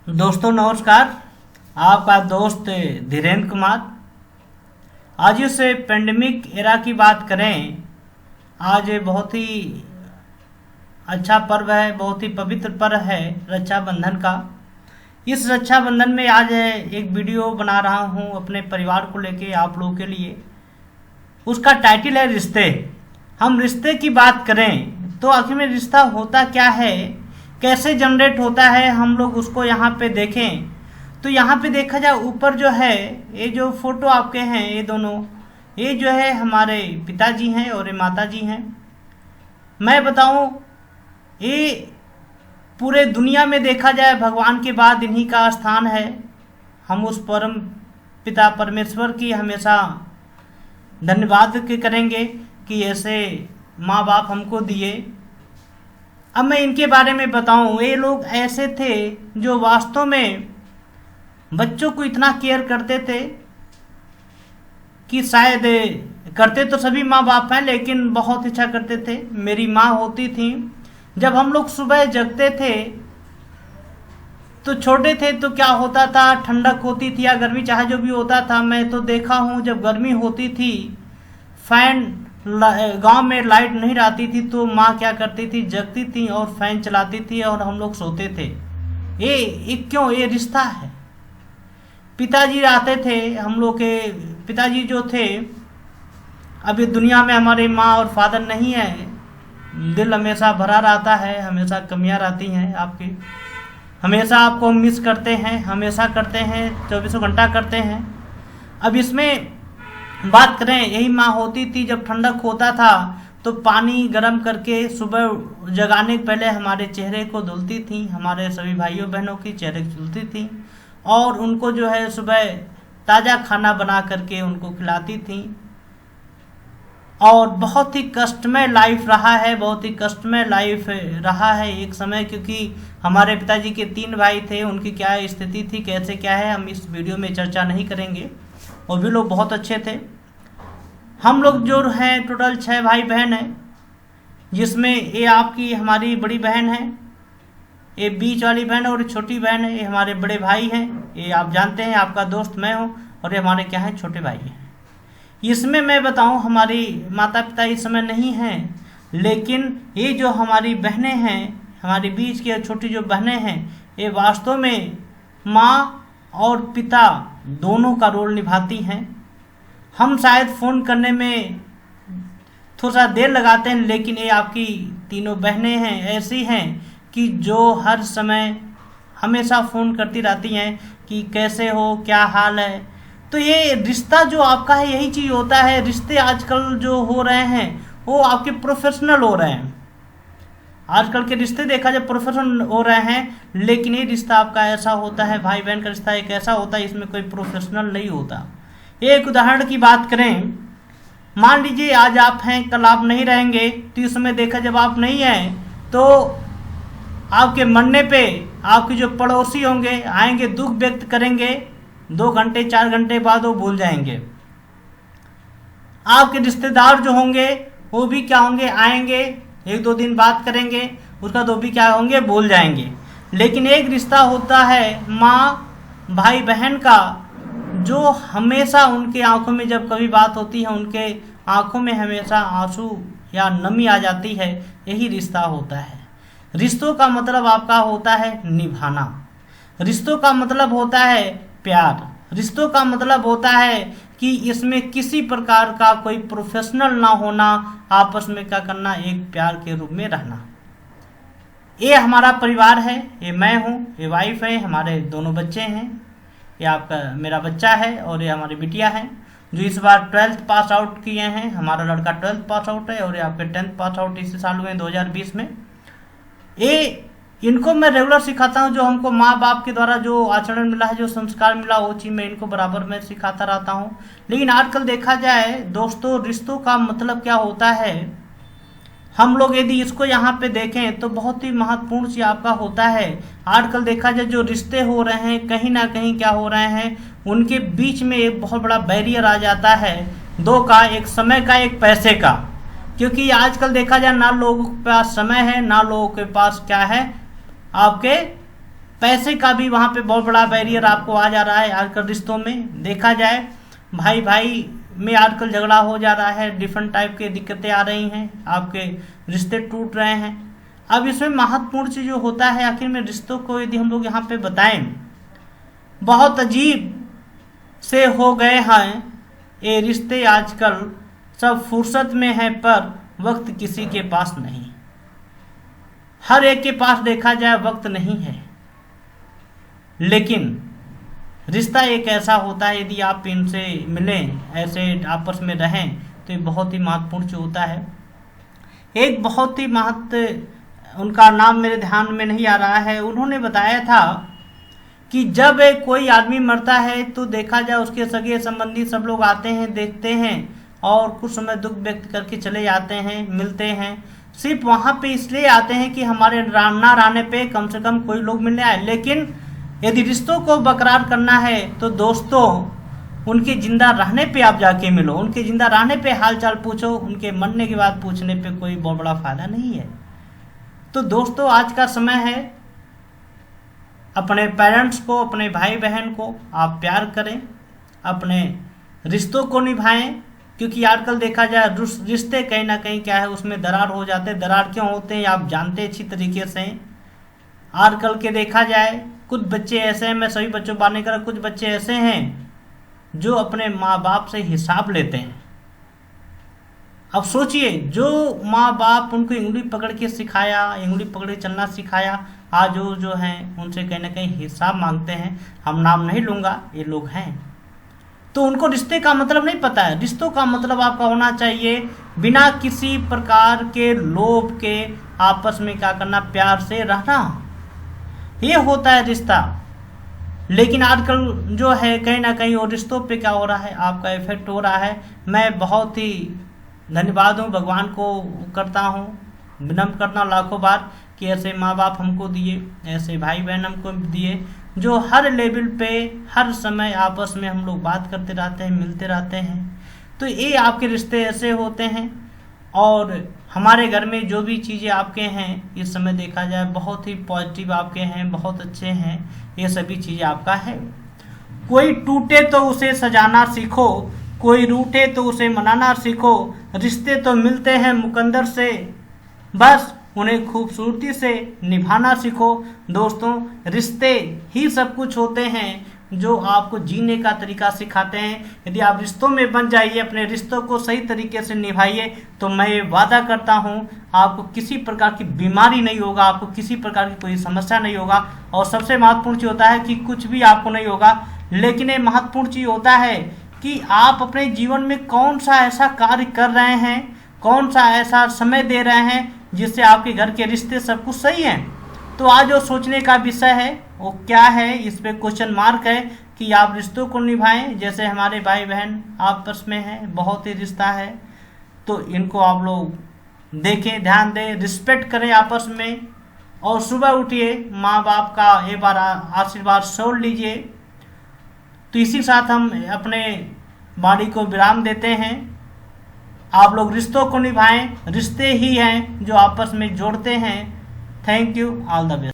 दोस्तों नमस्कार। आपका दोस्त धीरेन्द्र कुमार। आज इस पेंडेमिक एरा की बात करें। आज बहुत ही अच्छा पर्व है, बहुत ही पवित्र पर्व है रक्षाबंधन का। इस रक्षाबंधन में आज एक वीडियो बना रहा हूं अपने परिवार को लेके आप लोगों के लिए। उसका टाइटल है रिश्ते। हम रिश्ते की बात करें तो आखिर में रिश्ता होता क्या है, कैसे जनरेट होता है, हम लोग उसको यहाँ पे देखें। तो यहाँ पे देखा जाए ऊपर जो है ये जो फोटो आपके हैं ये दोनों, ये जो है हमारे पिताजी हैं और ये माताजी हैं। मैं बताऊं ये पूरे दुनिया में देखा जाए भगवान के बाद इन्हीं का स्थान है। हम उस परम पिता परमेश्वर की हमेशा धन्यवाद करेंगे कि ऐसे माँ बाप हमको दिए। अब मैं इनके बारे में बताऊं, ये लोग ऐसे थे जो वास्तव में बच्चों को इतना केयर करते थे कि शायद करते तो सभी माँ बाप हैं लेकिन बहुत इच्छा करते थे। मेरी माँ होती थी, जब हम लोग सुबह जगते थे तो छोटे थे तो क्या होता था, ठंडक होती थी या गर्मी चाहे जो भी होता था। मैं तो देखा हूँ जब गर्मी होती थी, फैन गांव में लाइट नहीं रहती थी तो माँ क्या करती थी, जगती थी और फैन चलाती थी और हम लोग सोते थे। ये क्यों, ये रिश्ता है। पिताजी आते थे, हम लोग के पिताजी जो थे, अभी दुनिया में हमारे माँ और फादर नहीं है। दिल हमेशा भरा रहता है, हमेशा कमियां रहती हैं आपकी, हमेशा आपको मिस करते हैं, हमेशा करते हैं, 24 घंटा करते हैं। अब इसमें बात करें, यही माँ होती थी जब ठंडक होता था तो पानी गर्म करके सुबह जगाने के पहले हमारे चेहरे को धुलती थी, हमारे सभी भाइयों बहनों की चेहरे को धुलती थी और उनको जो है सुबह ताज़ा खाना बना करके उनको खिलाती थी। और बहुत ही कष्टमय लाइफ रहा है, बहुत ही कष्टमय लाइफ रहा है एक समय, क्योंकि हमारे पिताजी के 3 भाई थे। उनकी क्या स्थिति थी, कैसे क्या है, हम इस वीडियो में चर्चा नहीं करेंगे। वो भी लोग बहुत अच्छे थे। हम लोग जो हैं टोटल 6 भाई बहन हैं, जिसमें ये आपकी हमारी बड़ी बहन है, ये बीच वाली बहन है और छोटी बहन है, ये हमारे बड़े भाई हैं। ये आप जानते हैं, आपका दोस्त मैं हूँ और ये हमारे क्या हैं, छोटे भाई हैं। इसमें मैं बताऊँ हमारी माता पिता इस समय नहीं हैं, लेकिन ये जो हमारी बहनें हैं, हमारी बीच की छोटी जो बहनें हैं, ये वास्तव में माँ और पिता दोनों का रोल निभाती हैं। हम शायद फ़ोन करने में थोड़ा सा देर लगाते हैं, लेकिन ये आपकी तीनों बहनें हैं ऐसी हैं कि जो हर समय हमेशा फ़ोन करती रहती हैं कि कैसे हो, क्या हाल है। तो ये रिश्ता जो आपका है यही चीज़ होता है। रिश्ते आजकल जो हो रहे हैं वो आपके प्रोफेशनल हो रहे हैं। आजकल के रिश्ते देखा जाए प्रोफेशनल हो रहे हैं, लेकिन ये रिश्ता आपका ऐसा होता है, भाई बहन का रिश्ता एक ऐसा होता है, इसमें कोई प्रोफेशनल नहीं होता। एक उदाहरण की बात करें, मान लीजिए आज आप हैं, कल आप नहीं रहेंगे, तो इस समय देखा जब आप नहीं हैं तो आपके मरने पे आपके जो पड़ोसी होंगे आएंगे, दुख व्यक्त करेंगे, 2 घंटे 4 घंटे बाद वो भूल जाएंगे। आपके रिश्तेदार जो होंगे वो भी क्या होंगे, आएंगे, 1-2 दिन बात करेंगे, उसका तो भी क्या होंगे, भूल जाएंगे। लेकिन एक रिश्ता होता है माँ भाई बहन का, जो हमेशा उनके आंखों में जब कभी बात होती है, उनके आंखों में हमेशा आंसू या नमी आ जाती है। यही रिश्ता होता है। रिश्तों का मतलब आपका होता है निभाना, रिश्तों का मतलब होता है प्यार, रिश्तों का मतलब होता है कि इसमें किसी प्रकार का कोई प्रोफेशनल ना होना, आपस में क्या करना, एक प्यार के रूप में रहना। ये हमारा परिवार है, ये मैं हूँ, ये वाइफ है, हमारे दोनों बच्चे हैं, ये आपका मेरा बच्चा है और ये हमारी बिटिया है जो इस बार 12th पास आउट किए हैं। हमारा लड़का 12th पास आउट है और ये आपके 10th पास आउट इसी साल हुए 2020 में। ये इनको मैं रेगुलर सिखाता हूँ, जो हमको माँ बाप के द्वारा जो आचरण मिला है, जो संस्कार मिला, वो चीज़ मैं इनको बराबर में सिखाता रहता हूँ। लेकिन आजकल देखा जाए दोस्तों, रिश्तों का मतलब क्या होता है, हम लोग यदि इसको यहाँ पे देखें तो बहुत ही महत्वपूर्ण सी आपका होता है। आजकल देखा जाए जो रिश्ते हो रहे हैं, कहीं ना कहीं क्या हो रहे हैं, उनके बीच में एक बहुत बड़ा बैरियर आ जाता है, दो का, एक समय का, एक पैसे का। क्योंकि आजकल देखा जाए ना लोगों के पास समय है, ना लोगों के पास क्या है, आपके पैसे का भी वहाँ पे बहुत बड़ा बैरियर आपको आ जा रहा है। आजकल रिश्तों में देखा जाए, भाई भाई में आजकल झगड़ा हो जा रहा है, डिफरेंट टाइप के दिक्कतें आ रही हैं, आपके रिश्ते टूट रहे हैं। अब इसमें महत्वपूर्ण चीज जो होता है, आखिर में रिश्तों को यदि हम लोग यहाँ पे बताएं, बहुत अजीब से हो गए हैं ये रिश्ते आजकल। सब फुर्सत में है पर वक्त किसी के पास नहीं। हर एक के पास देखा जाए वक्त नहीं है, लेकिन रिश्ता एक ऐसा होता है, यदि आप इनसे मिलें, ऐसे आपस में रहें, तो ये बहुत ही महत्वपूर्ण चीज होता है। एक बहुत ही महत्व, उनका नाम मेरे ध्यान में नहीं आ रहा है, उन्होंने बताया था कि जब कोई आदमी मरता है तो देखा जाए उसके सगे संबंधी सब लोग आते हैं, देखते हैं और कुछ समय दुख व्यक्त करके चले जाते हैं, मिलते हैं। सिर्फ वहाँ पे इसलिए आते हैं कि हमारे ना रहने पे कम से कम कोई लोग मिलने आए। लेकिन यदि रिश्तों को बरकरार करना है तो दोस्तों, उनके जिंदा रहने पे आप जाके मिलो, उनके जिंदा रहने पे हालचाल पूछो, उनके मरने के बाद पूछने पे कोई बहुत बड़ा फायदा नहीं है। तो दोस्तों, आज का समय है, अपने पेरेंट्स को, अपने भाई बहन को आप प्यार करें, अपने रिश्तों को निभाएं, क्योंकि आजकल देखा जाए रिश्ते कहीं ना कहीं क्या है, उसमें दरार हो जाते हैं। दरार क्यों होते हैं आप जानते हैं अच्छी तरीके से। आजकल के देखा जाए कुछ बच्चे ऐसे हैं, मैं सभी बच्चों को बात नहीं कर रहा, कुछ बच्चे ऐसे हैं जो अपने माँ बाप से हिसाब लेते हैं। अब सोचिए, जो माँ बाप उनको इंगली पकड़ के सिखाया, इंगली पकड़ के चलना सिखाया, आज वो जो हैं उनसे कहीं ना कहीं हिसाब मांगते हैं। हम नाम नहीं लूँगा, ये लोग हैं, तो उनको रिश्ते का मतलब नहीं पता है। रिश्तों का मतलब आपका होना चाहिए बिना किसी प्रकार के लोभ के आपस में क्या करना, प्यार से रहना, ये होता है रिश्ता। लेकिन आजकल जो है कहीं ना कहीं वो रिश्तों पे क्या हो रहा है, आपका इफेक्ट हो रहा है। मैं बहुत ही धन्यवाद हूँ, भगवान को करता हूँ, विनम्र करता हूँ लाखों बार कि ऐसे माँ बाप हमको दिए, ऐसे भाई बहन हमको दिए, जो हर लेवल पे हर समय आपस में हम लोग बात करते रहते हैं, मिलते रहते हैं। तो ये आपके रिश्ते ऐसे होते हैं। और हमारे घर में जो भी चीज़ें आपके हैं इस समय देखा जाए बहुत ही पॉजिटिव आपके हैं, बहुत अच्छे हैं, ये सभी चीज़ें आपका है। कोई टूटे तो उसे सजाना सीखो, कोई रूठे तो उसे मनाना सीखो, रिश्ते तो मिलते हैं मुकद्दर से, बस उन्हें खूबसूरती से निभाना सीखो। दोस्तों, रिश्ते ही सब कुछ होते हैं जो आपको जीने का तरीका सिखाते हैं। यदि आप रिश्तों में बन जाइए, अपने रिश्तों को सही तरीके से निभाइए, तो मैं वादा करता हूँ आपको किसी प्रकार की बीमारी नहीं होगा, आपको किसी प्रकार की कोई समस्या नहीं होगा। और सबसे महत्वपूर्ण चीज़ होता है कि कुछ भी आपको नहीं होगा, लेकिन ये महत्वपूर्ण चीज़ होता है कि आप अपने जीवन में कौन सा ऐसा कार्य कर रहे हैं, कौन सा ऐसा समय दे रहे हैं जिससे आपके घर के रिश्ते सब कुछ सही हैं। तो आज जो सोचने का विषय है वो क्या है, इस पे क्वेश्चन मार्क है कि आप रिश्तों को निभाएं। जैसे हमारे भाई बहन आपस में हैं, बहुत ही रिश्ता है, तो इनको आप लोग देखें, ध्यान दें, रिस्पेक्ट करें आपस में। और सुबह उठिए, माँ बाप का एक बार आशीर्वाद छोड़ लीजिए। तो इसी साथ हम अपने वाणी को विराम देते हैं। आप लोग रिश्तों को निभाएं, रिश्ते ही हैं जो आपस में जोड़ते हैं। Thank you, all the best.